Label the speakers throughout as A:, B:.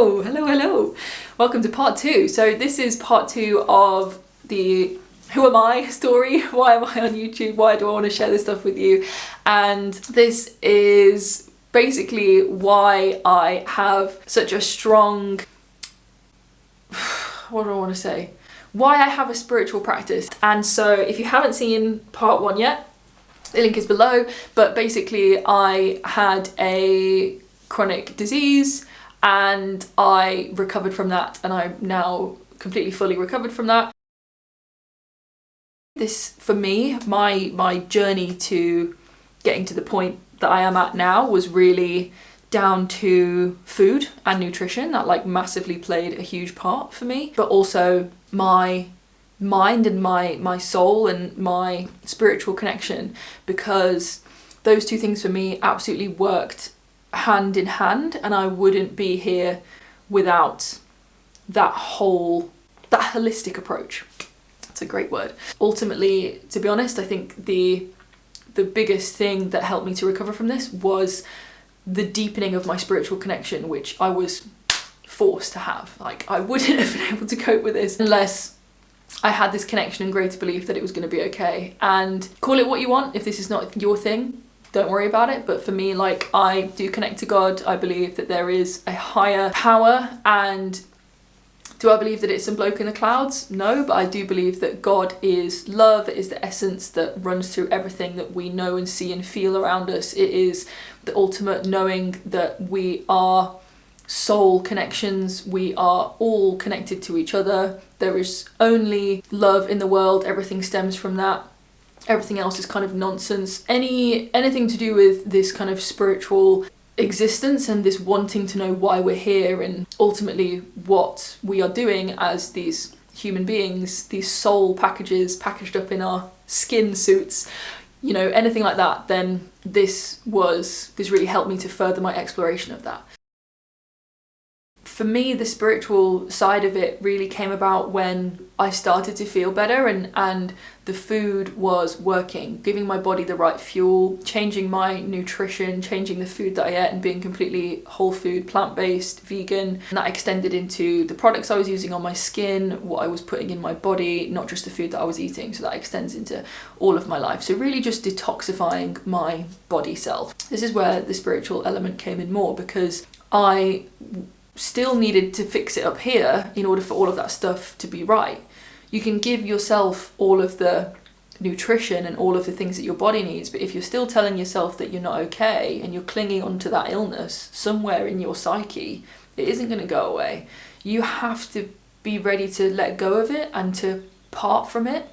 A: Hello. Welcome to part 2. So this is part 2 of the who am I story. Why am I on YouTube? Why do I want to share this stuff with you? And this is basically why I have such a strong, what do I want to say? Why I have a spiritual practice. And so if you haven't seen part 1 yet, the link is below. But basically I had a chronic disease and I recovered from that, and I'm now completely fully recovered from that. This, for me, my journey to getting to the point that I am at now was really down to food and nutrition. That like massively played a huge part for me, but also my mind and my soul and my spiritual connection, because those two things for me absolutely worked hand in hand, and I wouldn't be here without that holistic approach. That's a great word. Ultimately, to be honest, I think the biggest thing that helped me to recover from this was the deepening of my spiritual connection, which I was forced to have. Like, I wouldn't have been able to cope with this unless I had this connection and greater belief that it was going to be okay. And call it what you want. If this is not your thing, don't worry about it. But for me, like, I do connect to God. I believe that there is a higher power. And do I believe that it's some bloke in the clouds? No, but I do believe that God is love. It is the essence that runs through everything that we know and see and feel around us. It is the ultimate knowing that we are soul connections. We are all connected to each other. There is only love in the world. Everything stems from that. Everything else is kind of nonsense. Anything to do with this kind of spiritual existence and this wanting to know why we're here and ultimately what we are doing as these human beings, these soul packages packaged up in our skin suits, you know, anything like that, then this really helped me to further my exploration of that. For me, the spiritual side of it really came about when I started to feel better and the food was working, giving my body the right fuel, changing my nutrition, changing the food that I ate and being completely whole food, plant-based, vegan. And that extended into the products I was using on my skin, what I was putting in my body, not just the food that I was eating. So that extends into all of my life. So really just detoxifying my body self. This is where the spiritual element came in more, because I still needed to fix it up here in order for all of that stuff to be right. You can give yourself all of the nutrition and all of the things that your body needs, but if you're still telling yourself that you're not okay and you're clinging onto that illness somewhere in your psyche, it isn't going to go away. You have to be ready to let go of it and to part from it.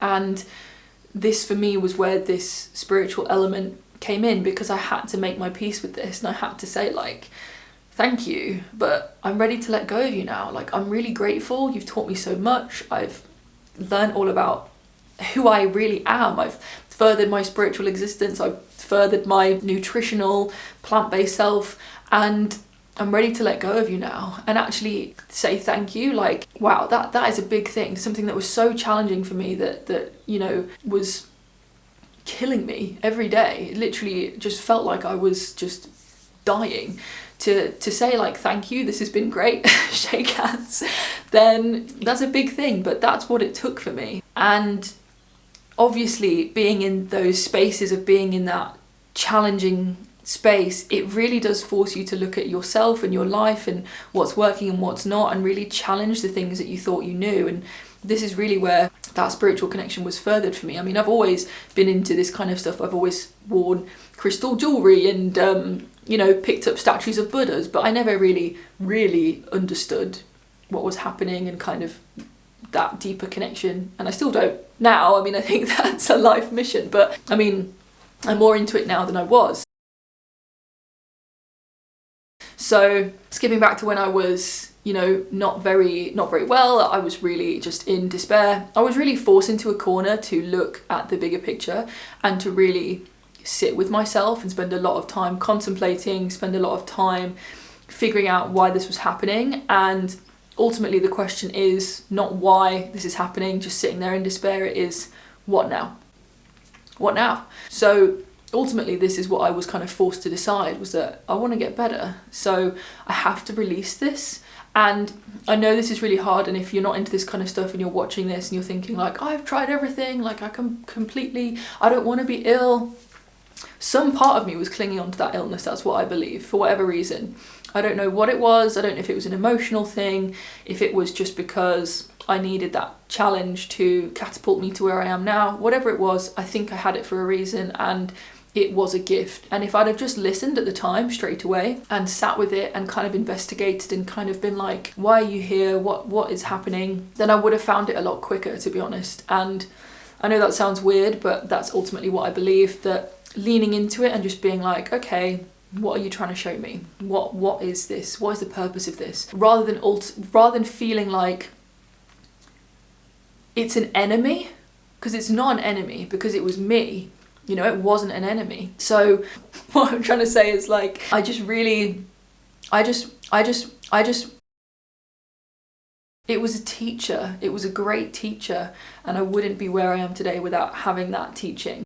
A: And this for me was where this spiritual element came in, because I had to make my peace with this and I had to say, like, thank you, but I'm ready to let go of you now. Like, I'm really grateful. You've taught me so much. I've learned all about who I really am. I've furthered my spiritual existence. I've furthered my nutritional plant-based self, and I'm ready to let go of you now and actually say thank you. Like, wow, that is a big thing. Something that was so challenging for me that you know, was killing me every day. It literally just felt like I was just dying. To say, like, thank you, this has been great, shake hands, then that's a big thing, but that's what it took for me. And obviously being in those spaces of being in that challenging space, it really does force you to look at yourself and your life and what's working and what's not, and really challenge the things that you thought you knew. And this is really where that spiritual connection was furthered for me. I mean, I've always been into this kind of stuff. I've always worn crystal jewellery and, you know, picked up statues of Buddhas, but I never really understood what was happening and kind of that deeper connection. And I still don't now. I mean, I think that's a life mission, but I mean, I'm more into it now than I was. So skipping back to when I was, you know, not very well, I was really just in despair. I was really forced into a corner to look at the bigger picture and to really sit with myself and spend a lot of time contemplating, spend a lot of time figuring out why this was happening. And ultimately the question is not why this is happening, just sitting there in despair. It is, what now? What now? So ultimately this is what I was kind of forced to decide, was that I want to get better. So I have to release this. And I know this is really hard, and if you're not into this kind of stuff and you're watching this and you're thinking like, I've tried everything, like I don't want to be ill. Some part of me was clinging on to that illness, that's what I believe, for whatever reason. I don't know what it was, I don't know if it was an emotional thing, if it was just because I needed that challenge to catapult me to where I am now. Whatever it was, I think I had it for a reason, and it was a gift. And if I'd have just listened at the time straight away and sat with it and kind of investigated and kind of been like, why are you here? What is happening? Then I would have found it a lot quicker, to be honest. And I know that sounds weird, but that's ultimately what I believe, that leaning into it and just being like, okay, what are you trying to show me? What is this? What is the purpose of this? Rather than feeling like it's an enemy, because it's not an enemy, because it was me. You know, it wasn't an enemy. So what I'm trying to say is like, it was a teacher. It was a great teacher. And I wouldn't be where I am today without having that teaching.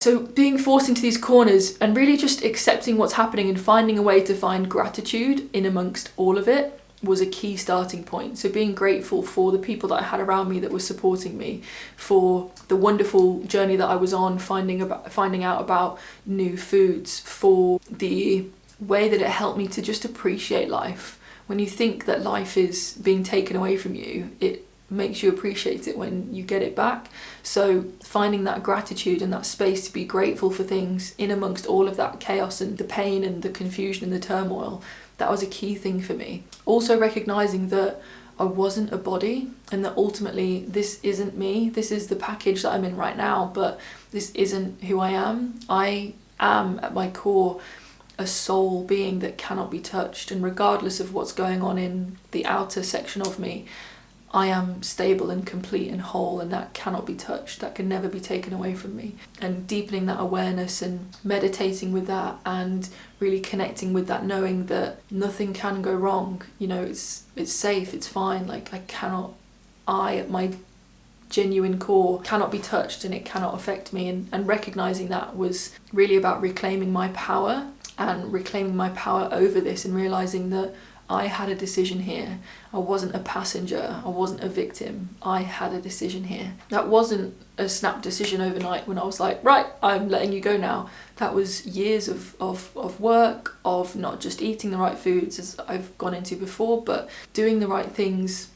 A: So being forced into these corners and really just accepting what's happening and finding a way to find gratitude in amongst all of it was a key starting point. So being grateful for the people that I had around me that were supporting me, for the wonderful journey that I was on, finding out about new foods, for the way that it helped me to just appreciate life. When you think that life is being taken away from you, it makes you appreciate it when you get it back. So finding that gratitude and that space to be grateful for things in amongst all of that chaos and the pain and the confusion and the turmoil, that was a key thing for me. Also recognizing that I wasn't a body, and that ultimately this isn't me. This is the package that I'm in right now, but this isn't who I am. I am at my core a soul being that cannot be touched, and regardless of what's going on in the outer section of me, I am stable and complete and whole, and that cannot be touched. That can never be taken away from me. And deepening that awareness and meditating with that and really connecting with that, knowing that nothing can go wrong. You know, it's safe, it's fine. Like I at my genuine core cannot be touched, and it cannot affect me. And recognizing that was really about reclaiming my power and reclaiming my power over this, and realizing that I had a decision here. I wasn't a passenger. I wasn't a victim. I had a decision here. That wasn't a snap decision overnight when I was like, right, I'm letting you go now. That was years of work, of not just eating the right foods as I've gone into before, but doing the right things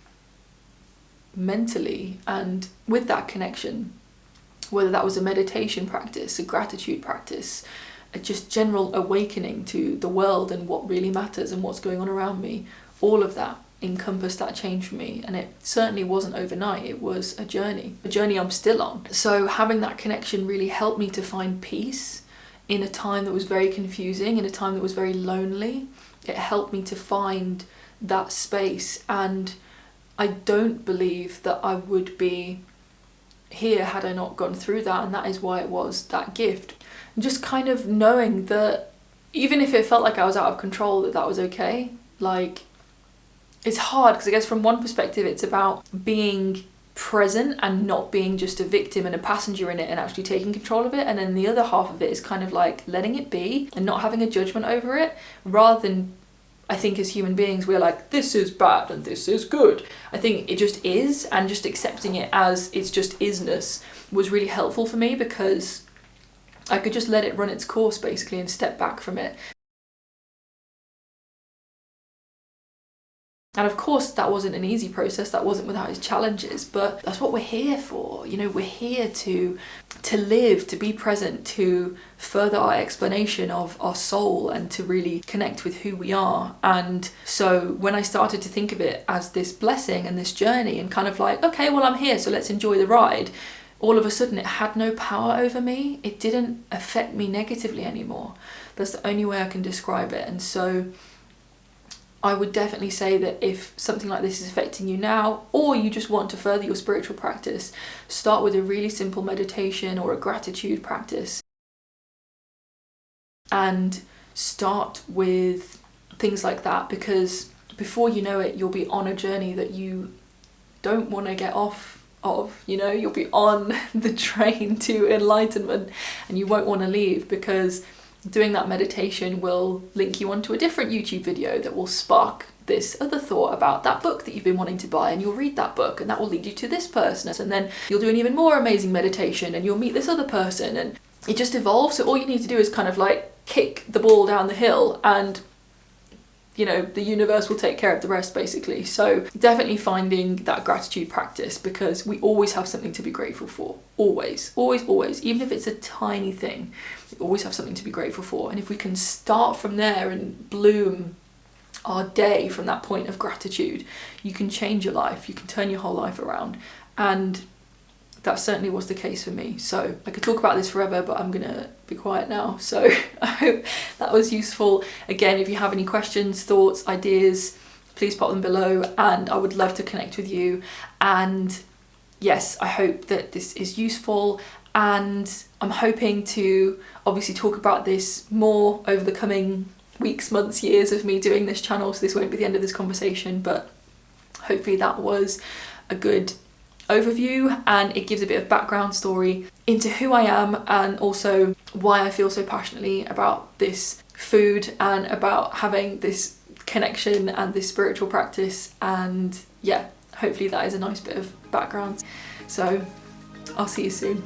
A: mentally and with that connection, whether that was a meditation practice, a gratitude practice, just general awakening to the world and what really matters and what's going on around me. All of that encompassed that change for me, and it certainly wasn't overnight. It was a journey I'm still on. So having that connection really helped me to find peace in a time that was very confusing, in a time that was very lonely. It helped me to find that space, and I don't believe that I would be here had I not gone through that, and that is why it was that gift. Just kind of knowing that even if it felt like I was out of control, that was okay. Like, it's hard because I guess from one perspective it's about being present and not being just a victim and a passenger in it and actually taking control of it, and then the other half of it is kind of like letting it be and not having a judgment over it, rather than, I think as human beings we're like, this is bad and this is good. I think it just is, and just accepting it as it's just isness was really helpful for me, because I could just let it run its course basically and step back from it. And of course that wasn't an easy process, that wasn't without its challenges, but that's what we're here for. You know, we're here to live, to be present, to further our explanation of our soul and to really connect with who we are. And so when I started to think of it as this blessing and this journey and kind of like, okay, well I'm here, so let's enjoy the ride, all of a sudden it had no power over me. It didn't affect me negatively anymore. That's the only way I can describe it. And so I would definitely say that if something like this is affecting you now, or you just want to further your spiritual practice, start with a really simple meditation or a gratitude practice. And start with things like that, because before you know it, you'll be on a journey that you don't want to get off of, you know, you'll be on the train to enlightenment and you won't want to leave, because doing that meditation will link you onto a different YouTube video that will spark this other thought about that book that you've been wanting to buy, and you'll read that book and that will lead you to this person, and then you'll do an even more amazing meditation and you'll meet this other person, and it just evolves. So all you need to do is kind of like kick the ball down the hill, and you know, the universe will take care of the rest, basically. So definitely finding that gratitude practice, because we always have something to be grateful for. Always, always, always. Even if it's a tiny thing, we always have something to be grateful for. And if we can start from there and bloom our day from that point of gratitude, you can change your life, you can turn your whole life around. And that certainly was the case for me. So I could talk about this forever, but I'm gonna be quiet now. So I hope that was useful. Again, if you have any questions, thoughts, ideas, please pop them below, and I would love to connect with you. And yes, I hope that this is useful, and I'm hoping to obviously talk about this more over the coming weeks, months, years of me doing this channel, so this won't be the end of this conversation, but hopefully that was a good overview, and it gives a bit of background story into who I am, and also why I feel so passionately about this food and about having this connection and this spiritual practice. And yeah, hopefully that is a nice bit of background. So I'll see you soon.